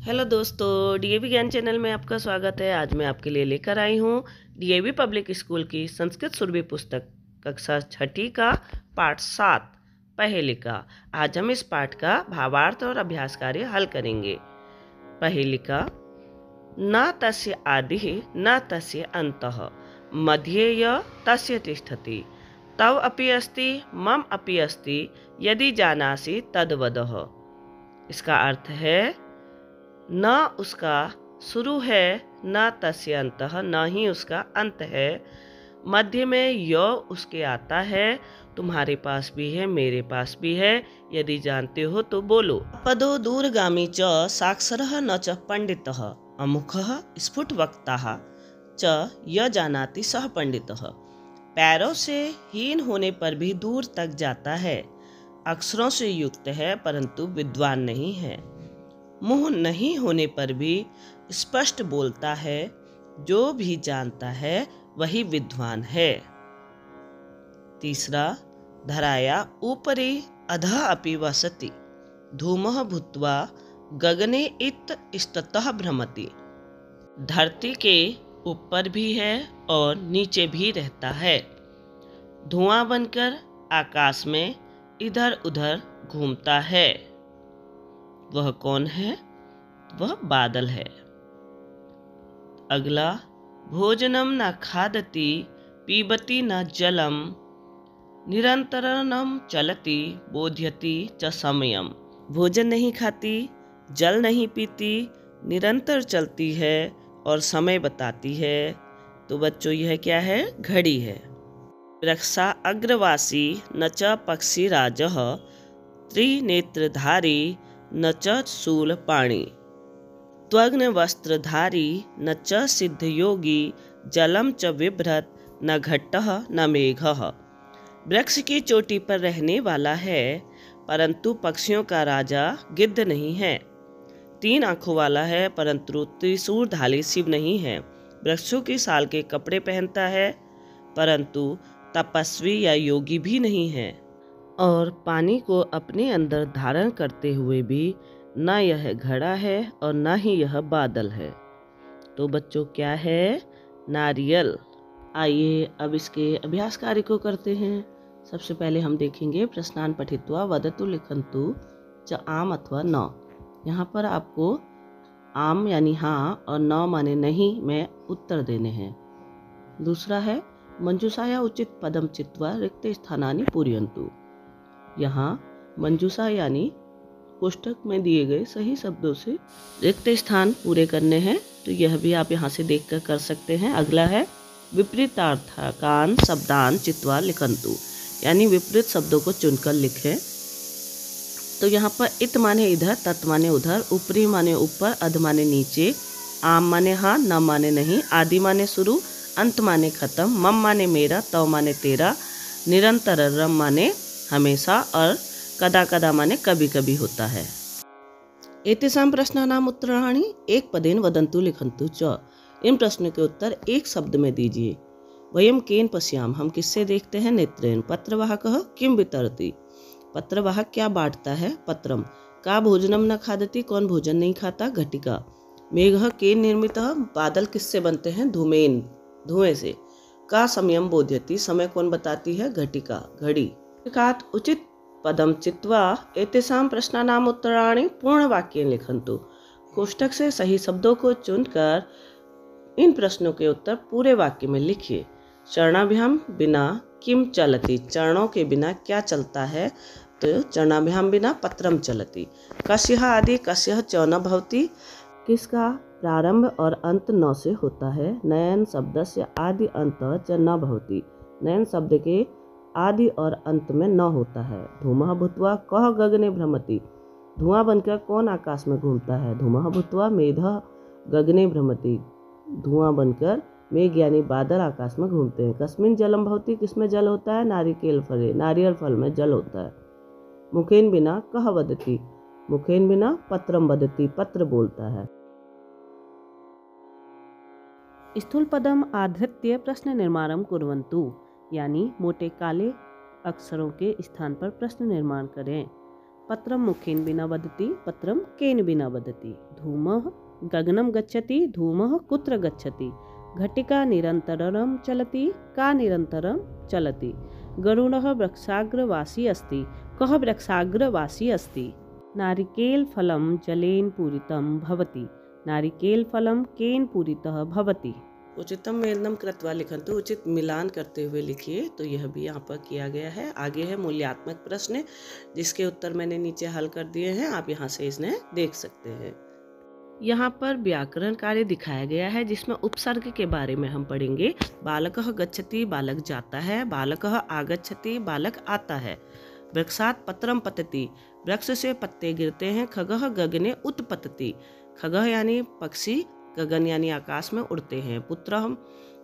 Hello दोस्तों, DAV ज्ञान channel में आपका स्वागत है। आज मैं आपके लिए लेकर आई हूँ डीएवी पब्लिक स्कूल की संस्कृत सुरभि पुस्तक कक्षा छठी का पाठ 7 पहेलिका। आज हम इस पाठ का भावार्थ और अभ्यास कार्य हल करेंगे। पहेलिका। न तस्य आदिः न तस्य अन्तः मध्ये य तस्य तिष्ठति तव अपि अस्ति मम अपि अस्ति यदि जानासि तद्वदः। इसका अर्थ है, न उसका शुरू है न तस्य अंतः, न ही उसका अंत है। मध्य में य उसके आता है, तुम्हारे पास भी है मेरे पास भी है, यदि जानते हो तो बोलो। पदो दूरगामी च साक्षरः न च पंडितः अमुखः स्फुटवक्ताः च य जानाति सह पंडितः। पैरों से हीन होने पर भी दूर तक जाता है, अक्षरों से युक्त है परंतु विद्वान नहीं है। मुंह नहीं होने पर भी स्पष्ट बोलता है, जो भी जानता है वही विद्वान है। तीसरा, धराया ऊपरी अधः अपि वसति धूमः भूत्वा गगने इतस्ततः भ्रमति। धरती के ऊपर भी है और नीचे भी रहता है, धुआं बनकर आकाश में इधर उधर घूमता है। वह कौन है? वह बादल है। अगला, भोजनम न खादति पीबति न जलम निरंतरम चलति बोध्यति च समयम। भोजन नहीं खाती, जल नहीं पीती, निरंतर चलती है और समय बताती है। तो बच्चों, यह क्या है? घड़ी है। रक्षा अग्रवासी न च पक्षी राजः त्रिनेत्रधारी न च शूलपाणि त्वग्न वस्त्रधारी न च सिद्धयोगी जलम च बिभ्रत न घट्टः न मेघः। वृक्ष की चोटी पर रहने वाला है परंतु पक्षियों का राजा गिद्ध नहीं है। 3 आंखों वाला है परंतु त्रिशूलधारी शिव नहीं है। वृक्षों की साल के कपड़े पहनता है परंतु तपस्वी या योगी भी नहीं है। और पानी को अपने अंदर धारण करते हुए भी न यह घड़ा है और न ही यह बादल है। तो बच्चों, क्या है? नारियल। आइए अब इसके अभ्यास कार्य को करते हैं। सबसे पहले हम देखेंगे प्रश्नान पठित्वा वदतु लिखन्तु च आम अथवा न। यहाँ पर आपको आम यानी हाँ और न माने नहीं में उत्तर देने हैं। दूसरा है मंजूषाया उचित पदम चित्वा रिक्त स्थानानि पूरयन्तु। यहाँ मंजूषा यानी कोष्ठक में दिए गए सही शब्दों से रिक्त स्थान पूरे करने हैं। तो यह भी आप यहाँ से देखकर कर सकते हैं। अगला है विपरीतार्थकान शब्दान चित्वा लिखन्तु, यानी विपरीत शब्दों को चुनकर लिखें। तो यहाँ पर इत माने इधर, तत् माने उधर, ऊपरी माने ऊपर, अध माने नीचे, आम माने हाँ, न माने नहीं, आदि माने शुरू, अंत माने खत्म, मम माने मेरा, तव माने तेरा, निरंतर रम माने हमेशा और कदा कदा माने कभी कभी होता है। एतेषां प्रश्नानाम् उत्तराणि एक पदेन वदन्तु लिखन्तु च। इन प्रश्नों के उत्तर एक शब्द में दीजिए। वयम केन पश्याम, हम किससे देखते हैं? नेत्रेण। पत्रवाहकः किम वितरति, पत्रवाहक क्या बांटता है? पत्रम। का भोजनम न खादति, कौन भोजन नहीं खाता? घटिका। मेघः केन निर्मितः, बादल किससे बनते हैं? धूमेन, धुएं से। का समयम बोध्यति, समय कौन बताती है? घटिका, घड़ी। उचित पदम चित्वा एतेषां प्रश्नानाम् उत्तराणि पूर्ण वाक्येन लिखन्तु। कोष्ठक से सही शब्दों को चुनकर इन प्रश्नों के उत्तर पूरे वाक्य में लिखिए। चरणाभ्याम बिना किम चलति, चरणों के बिना क्या चलता है? तो चरणाभ्याम बिना पत्रम चलति। कस्यः आदि कस्यः च न भवति, किसका प्रारंभ और अंत न से होता है? नयन शब्दस्य आदि अंत च न भवति, नयन शब्द के आदि और अंत में न होता है। धूमः भूत्वा कः गगने भ्रमति, धुआं बनकर कौन आकाश में घूमता है? धूमः भूत्वा मेघः गगने भ्रमति, धुआं बनकर मेघ यानी बादल आकाश में घूमते हैं। कस्मिन् जलम भवति, किसमें जल होता है? नारिकेल फले, नारियल फल में जल होता है। मुखेन बिना कः वदति, मुखेन बिना पत्रम वदति, पत्र बोलता है। स्थूल पदम आधृत्य प्रश्न निर्माणम कुर्वन्तु, यानी मोटे काले अक्षरों के स्थान पर प्रश्न निर्माण करें। पत्रम मुखेन विना वदति, पत्रम केन विना वदति। धूमः गगनं गच्छति, धूमः कुत्र गच्छति। घटिका निरन्तरं चलति, का निरन्तरं चलति। गरुडः वृक्षाग्रवासी अस्ति, कः वृक्षाग्रवासी अस्ति। नारिकेलफलं जलेन पूरितं भवति, नारिकेलफलं केन पूरितः भवति। उचितम मेलनम कृत्वा लिखन्तु, उचित मिलान करते हुए लिखिए। तो यह भी यहाँ पर किया गया है। आगे है मूल्यात्मक प्रश्न, जिसके उत्तर मैंने नीचे हल कर दिए हैं, आप यहाँ से इन्हें देख सकते हैं। यहाँ पर व्याकरण कार्य दिखाया गया है, जिसमें उपसर्ग के बारे में हम पढ़ेंगे। बालकः गच्छति, बालक जाता है। बालकः आगच्छति, बालक आता है। वृक्षात् पत्रम पतति, वृक्ष से पत्ते गिरते हैं। खगः गगने उत्पतति, खगः यानी पक्षी, गगन यानी आकाश में उड़ते हैं। पुत्रः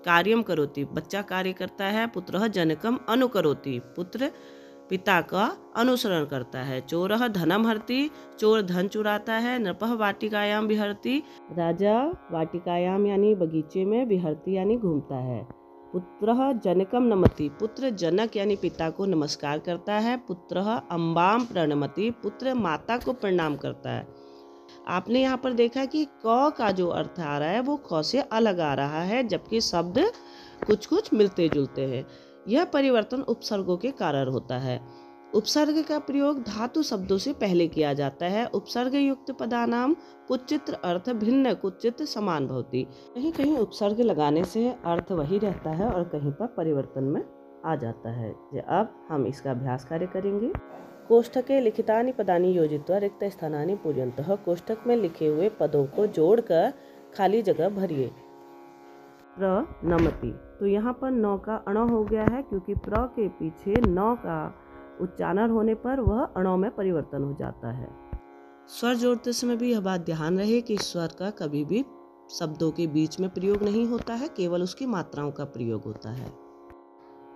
कार्यम करोति, बच्चा कार्य करता है। पुत्रः जनकम अनुकरोति, पुत्र पिता का अनुसरण करता है। चोरः धनम हरति, चोर धन चुराता है। नृपः वाटिकायाम विहरति, राजा वाटिकायाम यानी बगीचे में, विहरति यानी घूमता है। पुत्रः जनकम नमति, पुत्र जनक यानी पिता को नमस्कार करता है। पुत्रः अम्बाम प्रणमति, पुत्र माता को प्रणाम करता है। आपने यहाँ पर देखा कि क का जो अर्थ आ रहा है वो ख से अलग आ रहा है, जबकि शब्द कुछ कुछ मिलते जुलते हैं। यह परिवर्तन उपसर्गों के कारण होता है। उपसर्ग का प्रयोग धातु शब्दों से पहले किया जाता है। उपसर्ग युक्त पदानाम कुचित्र अर्थ भिन्न कुचित समान भवति। कहीं कहीं उपसर्ग लगाने से अर्थ वही रहता है और कहीं पर परिवर्तन में आ जाता है। अब हम इसका अभ्यास कार्य करेंगे। कोष्ठके लिखितानि पदानि योजित्वा रिक्त स्थानानि पूर्यन्तः, कोष्ठक में लिखे हुए पदों को जोड़कर खाली जगह भरिए। प्रणमति, तो यहाँ पर नौ का अण हो गया है, क्योंकि प्र के पीछे नौ का उच्चारण होने पर वह अणों में परिवर्तन हो जाता है। स्वर जोड़ते समय भी यह बात ध्यान रहे कि स्वर का कभी भी शब्दों के बीच में प्रयोग नहीं होता है, केवल उसकी मात्राओं का प्रयोग होता है।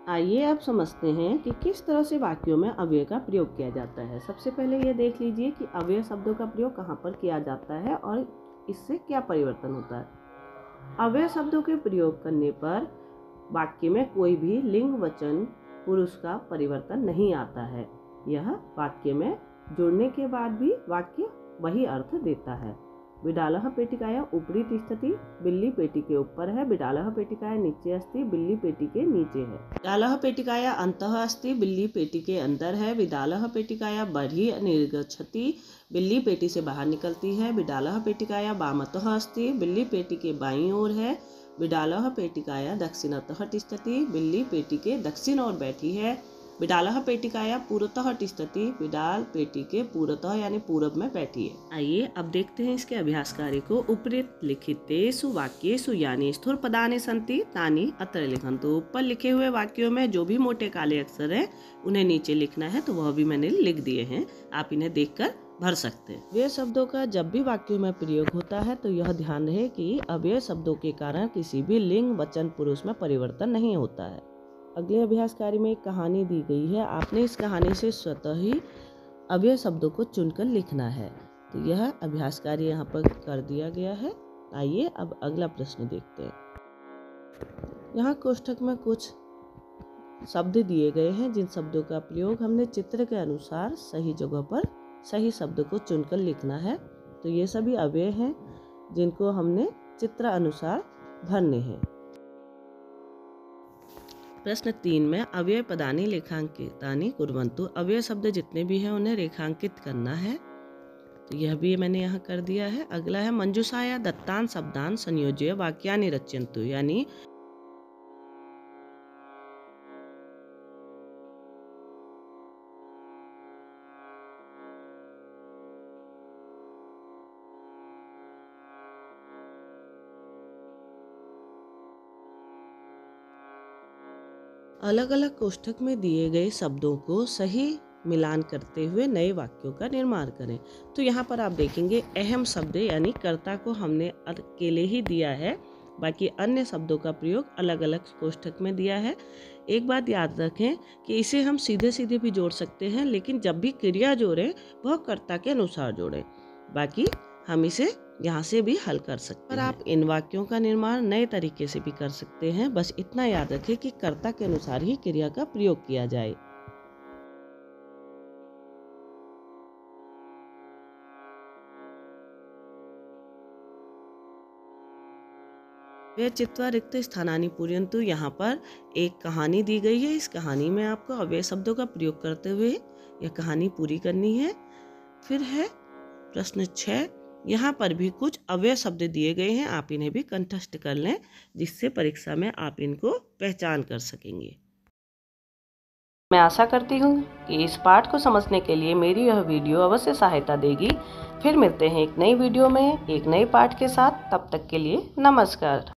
आइए अब समझते हैं कि किस तरह से वाक्यों में अव्यय का प्रयोग किया जाता है। सबसे पहले ये देख लीजिए कि अव्यय शब्दों का प्रयोग कहाँ पर किया जाता है और इससे क्या परिवर्तन होता है। अव्यय शब्दों के प्रयोग करने पर वाक्य में कोई भी लिंग वचन पुरुष का परिवर्तन नहीं आता है। यह वाक्य में जुड़ने के बाद भी वाक्य वही अर्थ देता है। बिडालः पेटिकाया उपरि तिष्ठति, बिल्ली पेटी के ऊपर है। बिडालः पेटिकाया नीचे अस्ति, बिल्ली पेटी के नीचे है। बिडालः पेटिकाया अन्तः अस्ति, बिल्ली पेटी के अंदर है। बिडालः पेटिकाया बहिः निर्गच्छति, बिल्ली पेटी से बाहर निकलती है। बिडालः पेटिकाया वामतः अस्ति, बिल्ली पेटी के बाईं ओर है। बिडालः पेटिकाया दक्षिणतः तिष्ठति, बिल्ली पेटी के दक्षिण ओर बैठी है। बिडालः पेटिकाया पूर्वतः तिष्ठति, बिडाल पेटी के पूर्वतः यानी पूरब में बैठी है। आइए अब देखते हैं इसके अभ्यास कार्य को। उपरित लिखितेषु वाक्येषु यानी स्थूल पदानि सन्ति तानि अत्र लिखन्तु। ऊपर लिखे हुए वाक्यों में जो भी मोटे काले अक्षर हैं उन्हें नीचे लिखना है, तो वह भी मैंने लिख दिए हैं, आप इन्हें देखकर भर सकते हैं। अव्यय शब्दों का जब भी वाक्यों में प्रयोग होता है तो यह ध्यान रहे कि अव्यय शब्दों के कारण किसी भी लिंग वचन पुरुष में परिवर्तन नहीं होता है। अगले अभ्यास कार्य में एक कहानी दी गई है। आपने इस कहानी से स्वतः ही अव्यय शब्दों को चुनकर लिखना है। तो यह अभ्यास कार्य यहाँ पर कर दिया गया है। आइए अब अगला प्रश्न देखते हैं। यहाँ कोष्ठक में कुछ शब्द दिए गए हैं, जिन शब्दों का प्रयोग हमने चित्र के अनुसार सही जगह पर सही शब्द को चुनकर लिखना है। तो ये सभी अव्यय हैं जिनको हमने चित्र अनुसार भरने हैं। प्रश्न 3 में अव्यय पदानि लेखांकितानि कुर्वन्तु, अव्यय शब्द जितने भी हैं उन्हें रेखांकित करना है। तो यह भी मैंने यहाँ कर दिया है। अगला है मंजूषाया दत्तान शब्दान संयोज्य वाक्यानि रचयन्तु, यानी अलग अलग कोष्ठक में दिए गए शब्दों को सही मिलान करते हुए नए वाक्यों का निर्माण करें। तो यहाँ पर आप देखेंगे अहम शब्द यानी कर्ता को हमने अकेले ही दिया है, बाकी अन्य शब्दों का प्रयोग अलग अलग कोष्ठक में दिया है। एक बात याद रखें कि इसे हम सीधे सीधे भी जोड़ सकते हैं, लेकिन जब भी क्रिया जोड़ें वह कर्ता के अनुसार जोड़ें। बाकी हम इसे यहाँ से भी हल कर सकते हैं। और आप इन वाक्यों का निर्माण नए तरीके से भी कर सकते हैं। बस इतना याद रखें कि कर्ता के अनुसार ही क्रिया का प्रयोग किया जाए। वे चित्वा रिक्त स्थानानि पूरयन्तु। यहाँ पर एक कहानी दी गई है। इस कहानी में आपको अव्यय शब्दों का प्रयोग करते हुए यह कहानी पूरी करनी है। फिर है प्रश्न 6। यहाँ पर भी कुछ अव्यय शब्द दिए गए हैं, आप इन्हें भी कंठस्थ कर लें, जिससे परीक्षा में आप इनको पहचान कर सकेंगे। मैं आशा करती हूँ कि इस पाठ को समझने के लिए मेरी यह वीडियो अवश्य सहायता देगी। फिर मिलते हैं एक नई वीडियो में एक नए पाठ के साथ। तब तक के लिए नमस्कार।